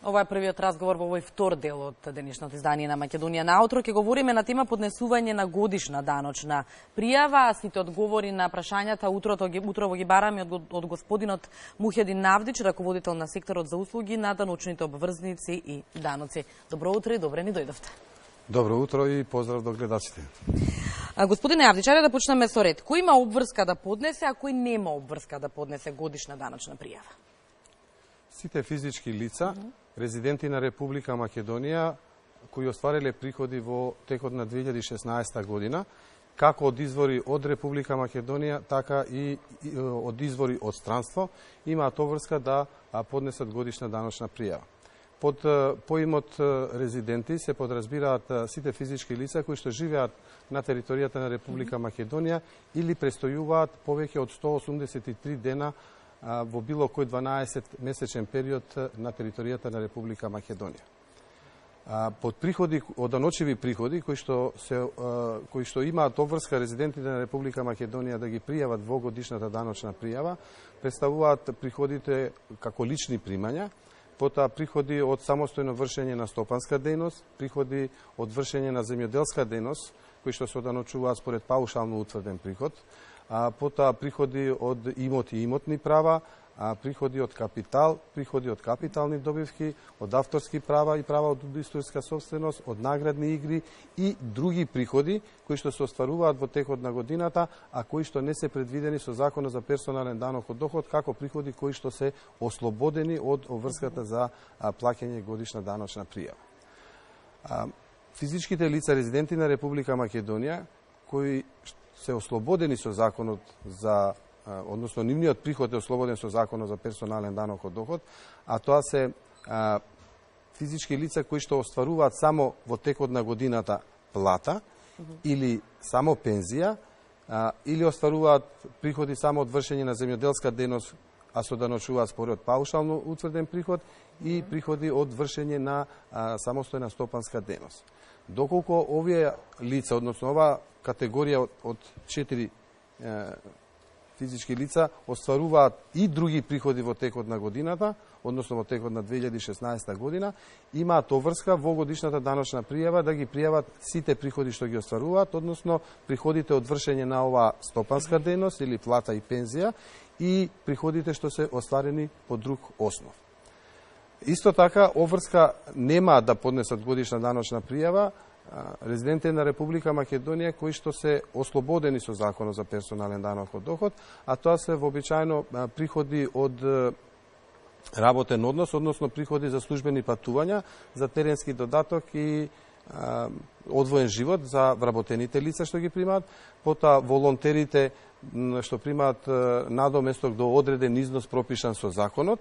Ова е првиот разговор во овој втор дел од денешното издание на Македонија наутро. Ќе говориме на тема поднесување на годишна даночна пријава. Сите одговори на прашањата утрово ги бараме од господинот Мухедин Навдич, раководител на секторот за услуги на даночните обврзници и даноци. Добро утро и добре ни дојдовте. Добро утро и поздрав до гледачите. Господине Навдич, ајде да почнеме со ред. Кој има обврска да поднесе, а кој нема обврска да поднесе годишна даночна пријава? Сите физички лица, резиденти на Република Македонија, кои оствариле приходи во текот на 2016 година, како од извори од Република Македонија, така и од извори од странство, имаат обврска да поднесат годишна даночна пријава. Под поимот резиденти се подразбираат сите физички лица кои што живеат на територијата на Република Македонија или престојуваат повеќе од 183 дена во било кој 12-месечен период на територијата на Република Македонија. Под приходи, оданочиви приходи кои што имаат обврска резидентите на Република Македонија да ги пријават во годишната даночна пријава, представуваат приходите како лични примања, потоа приходи од самостојно вршење на стопанска дејност, приходи од вршење на земјоделска дејност, кои што се оданочуваат според паушално утврден приход, потоа приходи од имоти и имотни права, приходи од капитал, приходи од капитални добивки, од авторски права и права од исторска собственост, од наградни игри и други приходи кои што се остваруваат во текот на годината, а кои што не се предвидени со Законот за персонален данок од доход, како приходи кои што се ослободени од обврската за плаќање годишна даночна пријава. Физичките лица резиденти на Република Македонија кои се ослободени со Законот за, односно нивниот приход е ослободен со Законот за персонален данок од доход, а тоа се физички лица кои што остваруваат само во текот на годината плата или само пензија, или остваруваат приходи само од вршење на земјоделска дејност, а се оданочуваат според паушално утврден приход и приходи од вршење на самостојна стопанска дејност. Доколку овие лица, односно ова категорија од 4 физички лица остваруваат и други приходи во текот на годината, односно во текот на 2016 година, имаат обврска во годишната даночна пријава да ги пријават сите приходи што ги остваруваат, односно приходите од вршење на ова стопанска дејност или плата и пензија и приходите што се остварени по друг основ. Исто така, обврска нема да поднесат годишна даночна пријава резиденти на Република Македонија кои што се ослободени со Законот за персонален данок од доход, а тоа се вообичаено приходи од работен однос, односно приходи за службени патувања, за теренски додаток и одвоен живот за вработените лица што ги примаат, потоа волонтерите што примаат надоместок до одреден износ пропишан со законот,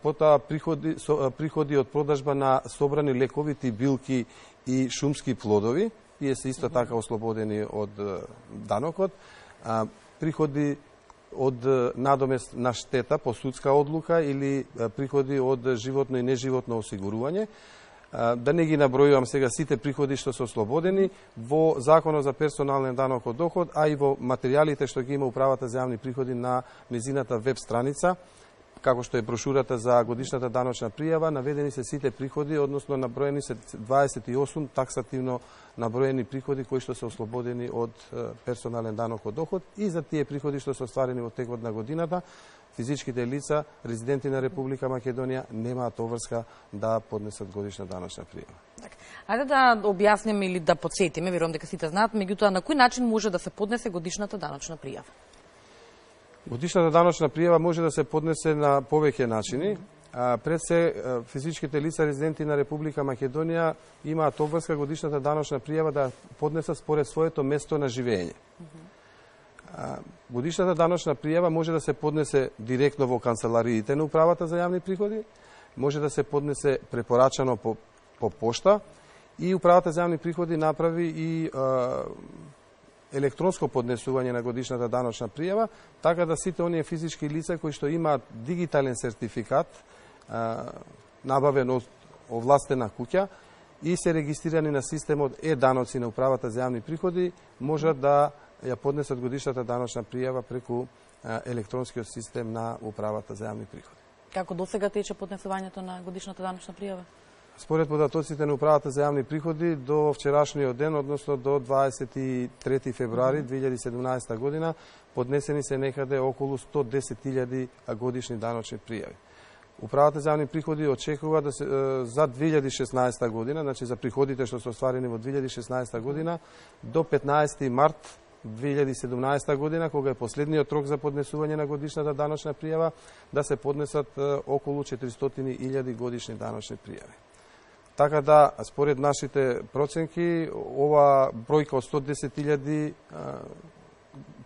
потоа приходи од продажба на собрани лековити билки и шумски плодови, тие се исто така ослободени од данокот, приходи од надомест на штета по судска одлука или приходи од животно и неживотно осигурување. Да не ги набројувам сега сите приходи што се ослободени во Законот за персонален данок од доход, а и во материјалите што ги има Управата за јавни приходи на незината веб страница, како што е брошурата за годишната даночна пријава, наведени се сите приходи, односно наброени се 28 таксативно наброени приходи кои што се ослободени од персонален данок од доход и за тие приходи што се остварени во текот на годината, физичките лица, резиденти на Република Македонија, немаат обврска да поднесат годишна даночна пријава. Ајде да објасниме или да потсетиме, верувам дека сите знаат, меѓутоа на кој начин може да се поднесе годишната даночна пријава? Годишната даночна пријава може да се поднесе на повеќе начини. Пред се, физичките лица резиденти на Република Македонија имаат обврска годишната даночна пријава да поднесат според своето место на живење. Годишната даночна пријава може да се поднесе директно во канцелариите на Управата за јавни приходи, може да се поднесе препорачано по пошта и Управата за јавни приходи направи и електронско поднесување на годишната даночна пријава, така да сите оние физички лица кои што имаат дигитален сертификат, набавен од овластена куќа и се регистрирани на системот е-даноци на Управата за јавни приходи, можат да ја поднесат годишната даночна пријава преку електронскиот систем на Управата за јавни приходи. Како досега тече поднесувањето на годишната даночна пријава? Според податоците на Управата за јавни приходи, до вчерашниот ден, односно до 23 февруари 2017 година, поднесени се некаде околу 110.000 годишни даночни пријави. Управата за јавни приходи очекува да се, за 2016 година, значи за приходите што се остварени во 2016 година, до 15 март 2017 година, кога е последниот рок за поднесување на годишната даночна пријава, да се поднесат околу 400.000 годишни даночни пријави. Така да, според нашите проценки, ова бројка од 110.000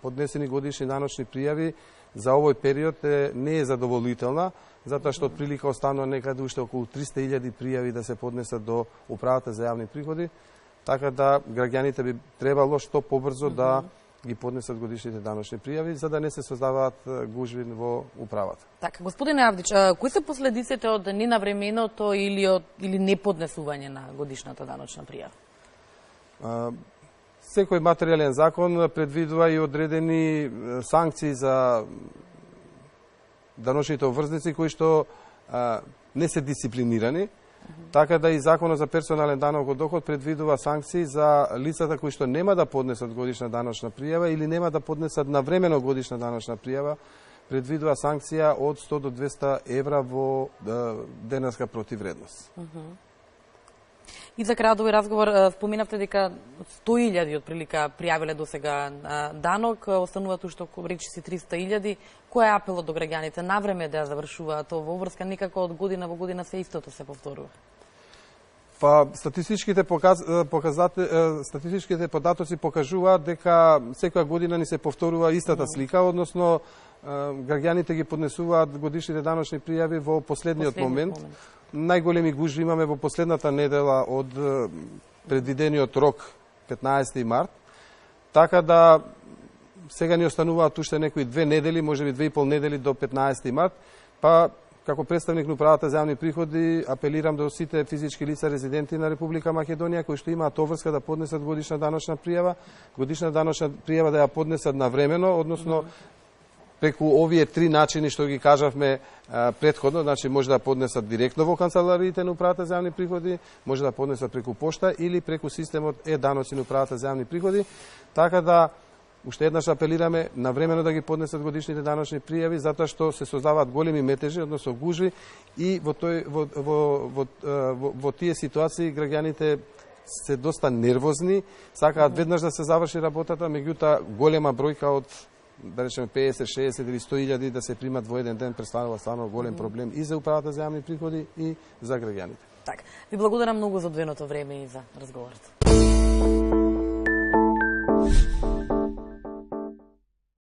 поднесени годишни даночни пријави за овој период не е задоволителна, затоа што отприлика останува некаде уште околу 300.000 пријави да се поднесат до Управата за јавни приходи, така да граѓаните би требало што побрзо да ги поднесат годишните даночни пријави, за да не се создаваат гужви во управата. Така, господине Авдич, кои се последиците од ненавременото или неподнесување на годишната даночна пријава? Секој материјален закон предвидува и одредени санкции за даночните обврзници кои што не се дисциплинирани. Така да и Законот за персонален данок од доход предвидува санкции за лицата кои што нема да поднесат годишна даночна пријава или нема да поднесат навремено годишна даночна пријава, предвидува санкција од 100 до 200 евра во денарска противвредност. И за крај од овој разговор споминавте дека 100.000 отприлика пријавиле до сега данок, остануваат уште околу речиси 300.000. Кој е апелот до граѓаните навреме да ја завршуваат во врска, никако од година во година се истото се повторува? Па статистичките податоци покажуваат дека секоја година ни се повторува истата слика, односно граѓаните ги поднесуваат годишните даночни пријави во последниот момент. Најголеми гужви имаме во последната недела од предвидениот рок 15 март. Така да сега ни остануваат уште некои 2 недели, можеби 2,5 недели до 15 март, па како представник на Управата за јавни приходи апелирам до сите физички лица резиденти на Република Македонија кои што имаат обврска да поднесат годишна даночна пријава, да ја поднесат навремено, односно преку овие 3 начини што ги кажавме претходно, значи може да поднесат директно во канцелариите на Управата за јавни приходи, може да поднесат преку пошта или преку системот е-даноци на Управата за јавни приходи, така да уште еднаш апелираме навремено да ги поднесат годишните даночни пријави, затоа што се создаваат големи метежи, односно гужви, и во тие ситуации граѓаните се доста нервозни, сакаат веднаш да се заврши работата, меѓутоа голема бројка од, да речеме, 50, 60 или 100.000 да се примат во еден ден представува стварно голем проблем и за Управата за јавни приходи и за граѓаните. Така, ви благодарам многу за одвоеното време и за разговорот.